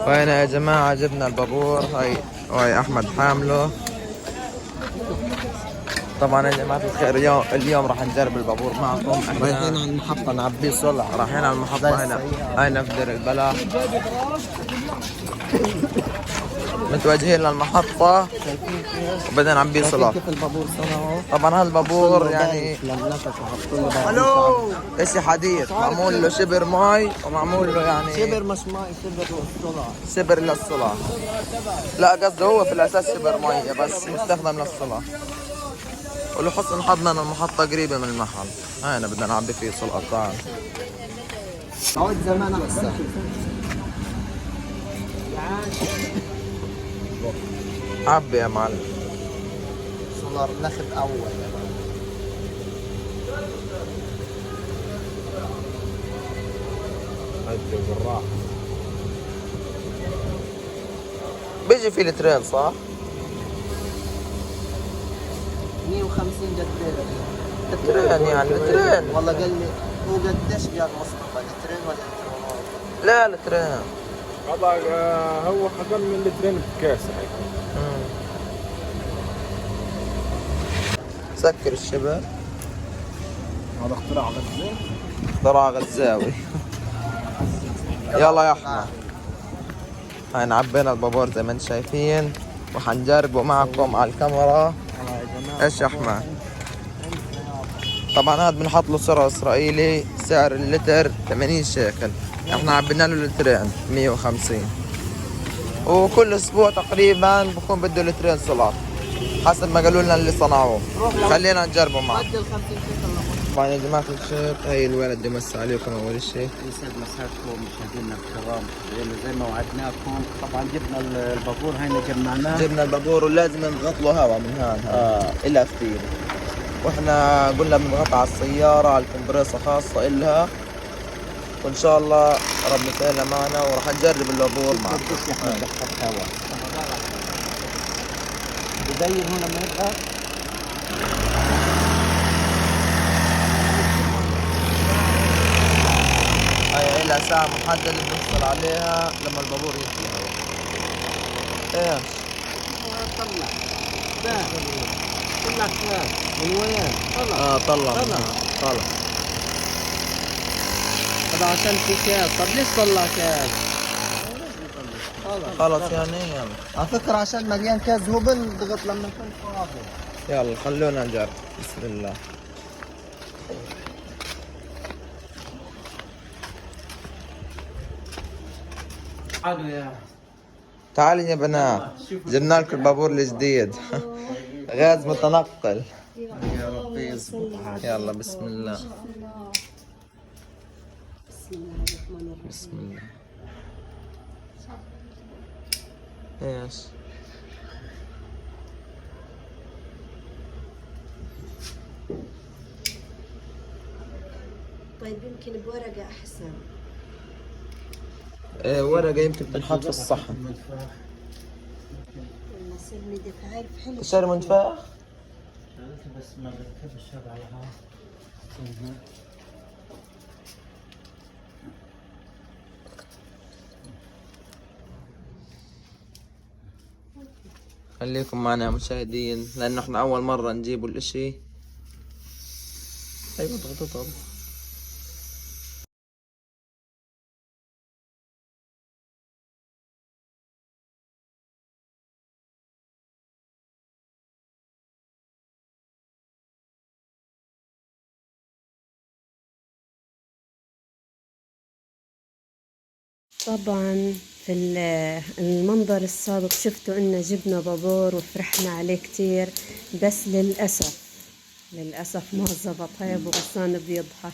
وهنا يا جماعة جبنا البابور. هاي أحمد حامله. طبعا يا جماعة الخير، اليوم راح نجرب البابور معكم. احنا رايحين على المحطة نعبيه صلع. رايحين على المحطة هنا. هاي في دير البلح. متوجهين للمحطة وبدنا نعبيه صلاة. كيف البابور صنعه؟ طبعا هالبابور يعني الو اشي حديث، معمول له شبر ماي ومعمول له يعني شبر مش ماي، شبر صلع. شبر للصلاة. لا قصده هو في الأساس شبر مية بس مستخدم للصلاة. ولحسن حظنا ان المحطة قريبة من المحل. هنا بدنا نعبي فيه صلاة. تعال عود زمان احسن. عبي يا معلم. صلار ناخذ اول يا مان. هدي بالراحة. بيجي فيه التريل صح؟ 150 جدير. الترين يعني الترين. والله قال لي هو قديش قال مصطفى الترين ولا الترين؟ لا الترين. طبعا هو اقل من اللترين بكاس حيكون. سكر الشبر. هذا اختراع غزال. اختراع غزاوي. يلا يا احمد. هاي نعبينا البابور زي ما انتم شايفين وحنجربه معكم على الكاميرا. ايش يا احمد؟ طبعا هذا بنحط له سعر اسرائيلي، سعر اللتر 80 شيكل. احنا عبينا له لترين 150. وكل اسبوع تقريبا بكون بده لترين صلاة حسب ما قالوا لنا اللي صنعوه. خلينا نجربه معه. طبعا يا جماعة الخير، هاي الولد يمسي عليكم اول شيء. يسعد مساكم مشاهدينا الكرام. زي ما وعدناكم طبعا جبنا البابور هينا جمعناه. جبنا البابور ولازم نضغط له هواء من هون إلها كثير. واحنا قلنا بنضغط على السيارة على الكمبريسة خاصة إلها. وإن شاء الله رب يسهلها معنا وراح نجرب البابور معكم. بدك احنا ندخل هواء. بدير هنا من يبقى هاي إلها ساعة محددة بنفصل عليها لما البابور يطلع. ايش؟ طلع طلع كاس من وين؟ طلع طلع. طلع. هذا عشان في كاس. طب ليش طلع كاس؟ خلص يعني يلا. على فكرة عشان مليان كاز هبل ضغط لما يكون فاضي. يلا خلونا نجرب. بسم الله. حلو يا تعالوا يا بنات، جبنا لكم البابور الجديد. غاز متنقل. يا ربي يزبط. يلا بسم الله. بسم الله. ايش؟ طيب يمكن بورقة أحسن. ورقة يمكن تنحط في الصحن. والله سلمي دفع حلو. شاري منفاخ؟ بس ما بتحبش هذا على خليكم معنا يا مشاهدين لأنه احنا أول مرة نجيبوا الاشي. أيوة اضغط. طبعا في المنظر السابق شفتوا إن جبنا بابور وفرحنا عليه كتير، بس للأسف ما زبط. هاي أبو غسان بيضحك.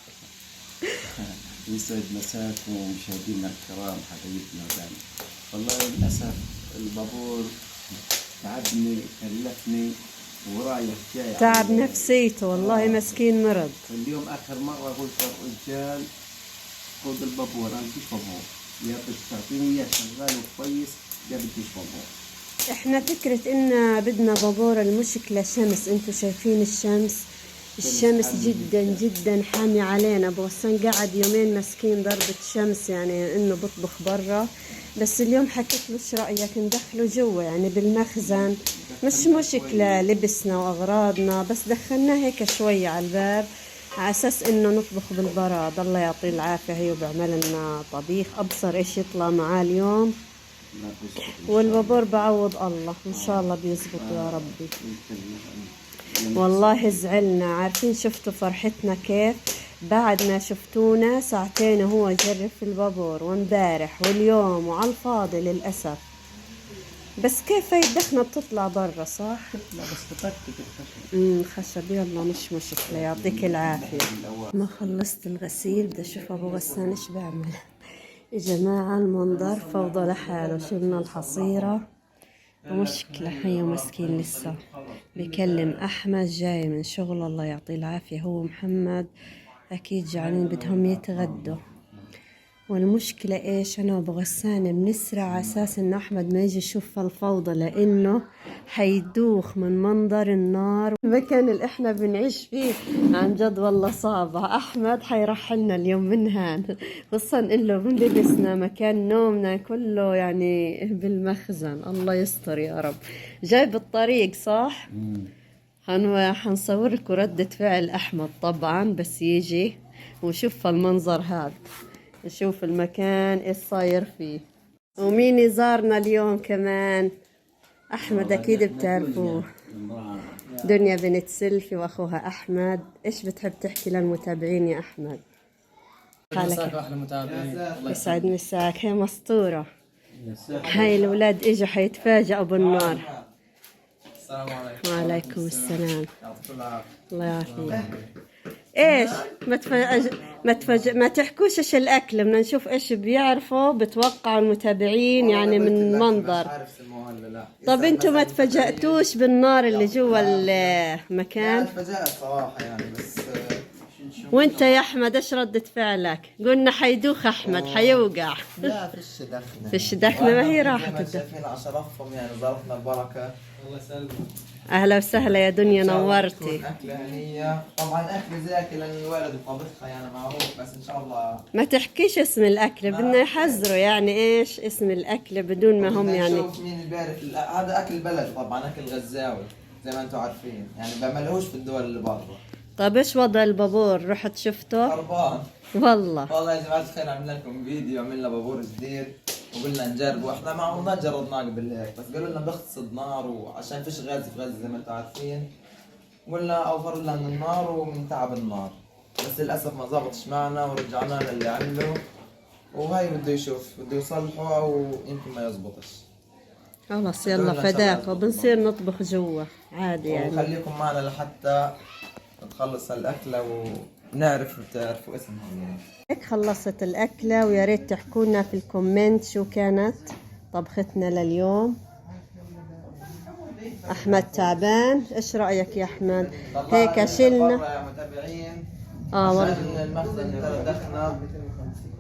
يسعد مساكم مشاهدينا الكرام حبايبنا وزعنا. والله للأسف البابور تعبني كلفني ورايح جاي. تعب نفسيته والله مسكين مرض. اليوم آخر مرة قلت للرجال خذ البابور أنا بديش بابور، يا بدك تعطيني إياه شغال وكويس يا بديش بابور. احنا فكرة إن بدنا بابور، المشكلة شمس. انتوا شايفين الشمس الشمس جدا جدا حامي علينا. بوسان قعد يومين مسكين ضربة شمس يعني انه بطبخ برا، بس اليوم حكيت له ايش رأيك ندخله جوا يعني بالمخزن، مش مشكلة لبسنا واغراضنا، بس دخلناه هيك شوي على الباب على اساس انه نطبخ بالبراد. الله يعطيه العافية، هي وبعمل لنا طبيخ ابصر ايش يطلع معاه اليوم. والبابور بعوض الله ان شاء الله بيزبط يا ربي. والله زعلنا، عارفين شفتوا فرحتنا كيف بعد ما شفتونا ساعتين وهو جرب في البابور، وامبارح واليوم وعلى الفاضي للأسف. بس كيف هي الدخنة بتطلع برا صح؟ لا بس تفكك الخشب. خشب يلا مش مشكلة، يعطيك العافية. ما خلصت الغسيل بدي اشوف ابو غسان ايش بعمل. يا جماعة المنظر فوضى لحاله، شلنا الحصيرة مشكلة، هي مسكين لسه بيكلم أحمد جاي من شغل الله يعطيه العافية، هو محمد أكيد جعانين بدهم يتغدوا. والمشكلة إيش، أنا وأبو غسان بنسرع على أساس إنه أحمد ما يجي يشوف الفوضى، لأنه حيدوخ من منظر النار. المكان اللي إحنا بنعيش فيه عن جد والله صعبة. أحمد حيرحلنا اليوم من هان، خصوصا إنه لبسنا مكان نومنا كله يعني بالمخزن. الله يستر يا رب. جاي بالطريق صح؟ حنصور لكم ردة فعل أحمد طبعا بس يجي ونشوف المنظر هذا، نشوف المكان ايش صاير فيه. ومين يزارنا اليوم كمان؟ احمد اكيد بتعرفوه، دنيا بنت سلفي واخوها احمد. ايش بتحب تحكي للمتابعين يا احمد؟ مساك احلى متابعين. يسعد مساك. هي مسطورة، هاي الاولاد اجوا حيتفاجئوا بالنار. السلام عليكم. وعليكم السلام. يعطيكم العافية. الله يعافيك. ايش ما تحكوش ايش الاكل، بدنا نشوف ايش بيعرفوا بتوقعوا المتابعين يعني من المنظر. طب انتوا ما تفاجأتوش بالنار اللي جوا المكان؟ تفاجأت صراحة يعني، بس وانت يا احمد ايش ردة فعلك؟ قلنا حيدوخ احمد حيوقع. لا فيش دخنة، فيش دخنة، ما هي راحت. شايفين على شرفهم يعني، ظرفنا البركة. الله يسلمك. اهلا وسهلا يا دنيا، إن شاء الله نورتي. تكون أكلة هنية، طبعا أكل زي أكل الولد وطبخها يعني معروف، بس إن شاء الله ما تحكيش اسم الاكل، بدنا يحذروا يعني ايش اسم الاكل بدون ما هم يعني. نشوف مين اللي بيعرف هذا أكل بلد طبعا، أكل غزاوي زي ما أنتم عارفين يعني، بيعملوش في الدول اللي برا. طب ايش وضع البابور، رحت شفته؟ خربان والله يا جماعة الخير، عملنا لكم فيديو، عملنا بابور جديد وقلنا نجربه. احنا ما عمرنا جربناه قبل هيك، بس قالوا لنا بيقتصد نار وعشان فيش غاز في غزة زي ما انتم عارفين، قلنا اوفر لنا من النار ومن تعب النار، بس للاسف ما زبطش معنا ورجعنا للي عمله، وهاي بده يشوف بده يصلحه او يمكن ما يزبطش. خلاص يلا فداك، وبنصير نطبخ جوا عادي يعني. وخليكم معنا لحتى تخلص الأكلة ونعرف تعرفوا اسمها يعني. هيك خلصت الأكلة، ويا ريت تحكوا لنا في الكومنت شو كانت طبختنا لليوم. أحمد تعبان، إيش رأيك يا أحمد؟ هيك شلنا برا يا متابعين والله. عشان المخزن دخنا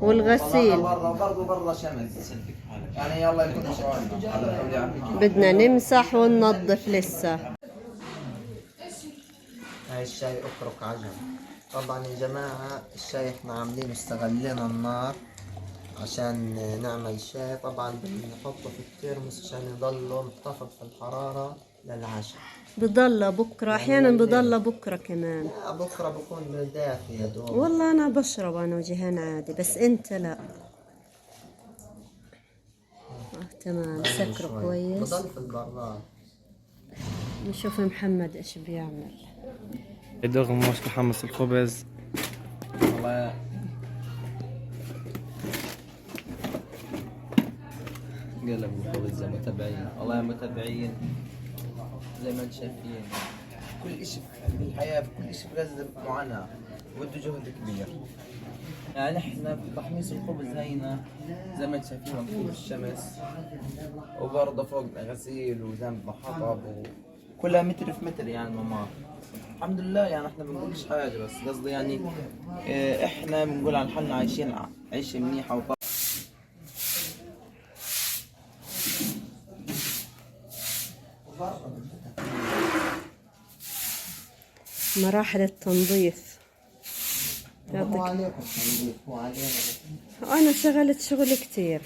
والغسيل برا شمس يعني، يلا يكون شوي بدنا نمسح وننظف لسه. هاي الشاي اترك عجل. طبعا يا جماعة الشاي احنا عاملين استغلينا النار عشان نعمل شاي، طبعا بنحطه في الترمس عشان يضله محتفظ في الحرارة للعشاء. بضل بكرة أحيانا، بضل بكرة كمان. لا بكرة بكون دافي يا دوب. والله أنا بشرب أنا وجيهان عادي، بس أنت لا. تمام سكره كويس. بضل في البراد. نشوف محمد إيش بيعمل. يدوغ ماسك حمص الخبز. والله قلب الخبز يا متابعين، والله يا متابعين زي ما انتم شايفين كل شيء في الحياة، في كل شيء في غزة معاناة وبده جهد كبير. يعني احنا بتحميص الخبز هينا زي ما انتم شايفين مكتوب الشمس، وبرضه فوقنا غسيل وجنبنا حطب وكلها متر في متر يعني الممر. الحمد لله يعني احنا بنقولش حاجة، بس قصدي يعني احنا بنقول عن حالنا عايشين عيشة منيحة مراحل التنظيف. هو عليكم التنظيف، هو علينا. أنا شغلت شغل كتير،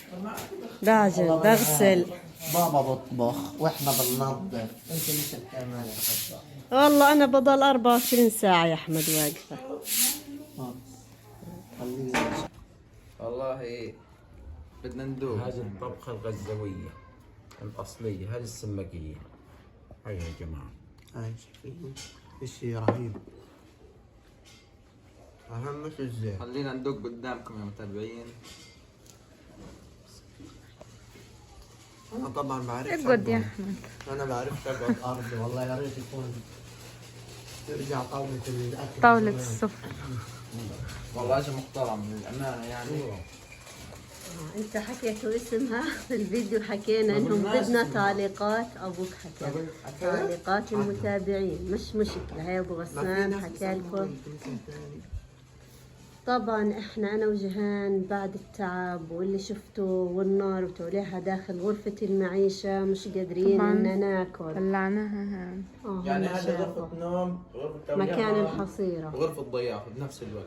بعجن بغسل. بابا بطبخ واحنا بننظف، انت مش بتعملي الحصة. والله أنا بضل 24 ساعة يا أحمد واقفة. خلينا والله بدنا ندوق. هذه الطبخة الغزاوية الأصلية، هذه السمكية. هاي يا جماعة. هاي شايفين اشي رهيب. اهم مش الزيت. خلينا ندوق قدامكم يا متابعين. انا طبعا بعرف اقعد يا احمد. انا بعرف اقعد ارضي، والله يا ريت يكون ترجع طاولة الاكل. طاولة السفرة. والله اجى محترم للامانه يعني. أنت حكيتوا اسمها في الفيديو، حكينا إنهم بدنا تعليقات. أبوك حكى تعليقات المتابعين، مش مشكلة. هاي أبو غسان حكى لكم. طبعا احنا انا وجيهان بعد التعب واللي شفته والنار وتوليها داخل غرفة المعيشة مش قادرين طبعاً. ان ناكل. طلعناها هون. يعني هم هذا شافوا. غرفه نوم، غرفه توليع مكان نوم، الحصيرة. وغرفه ضيافه بنفس الوقت،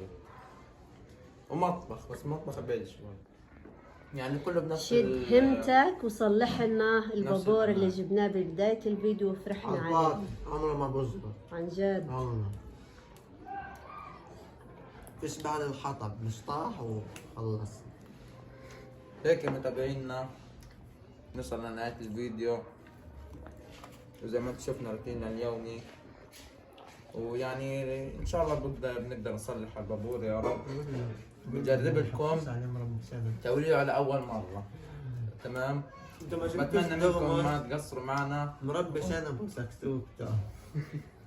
ومطبخ، بس مطبخ بعيد شوي، يعني كله بنفس شد همتك وصلح لنا البابور اللي جبناه ببداية الفيديو وفرحنا عليه. عمره ما بزبط عن جد. عمره. فيش بعد الحطب، مش طاح وخلص. هيك يا متابعينا نصل لنهاية الفيديو، وزي ما انتم شفنا روتيننا اليومي، ويعني ان شاء الله بنقدر نصلح البابور يا رب. بنجرب لكم توليعه على اول مرة، تمام؟ بتمنى منكم ما تقصروا معنا، مربي شنب وسكسوك.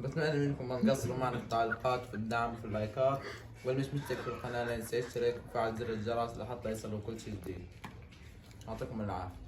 بتمنى منكم ما تقصروا معنا في التعليقات وفي الدعم وفي اللايكات، واللي مش مشترك في القناة لا ينسى يشترك وفعل زر الجرس لحتى يصلوا كل شيء جديد. يعطيكم العافية.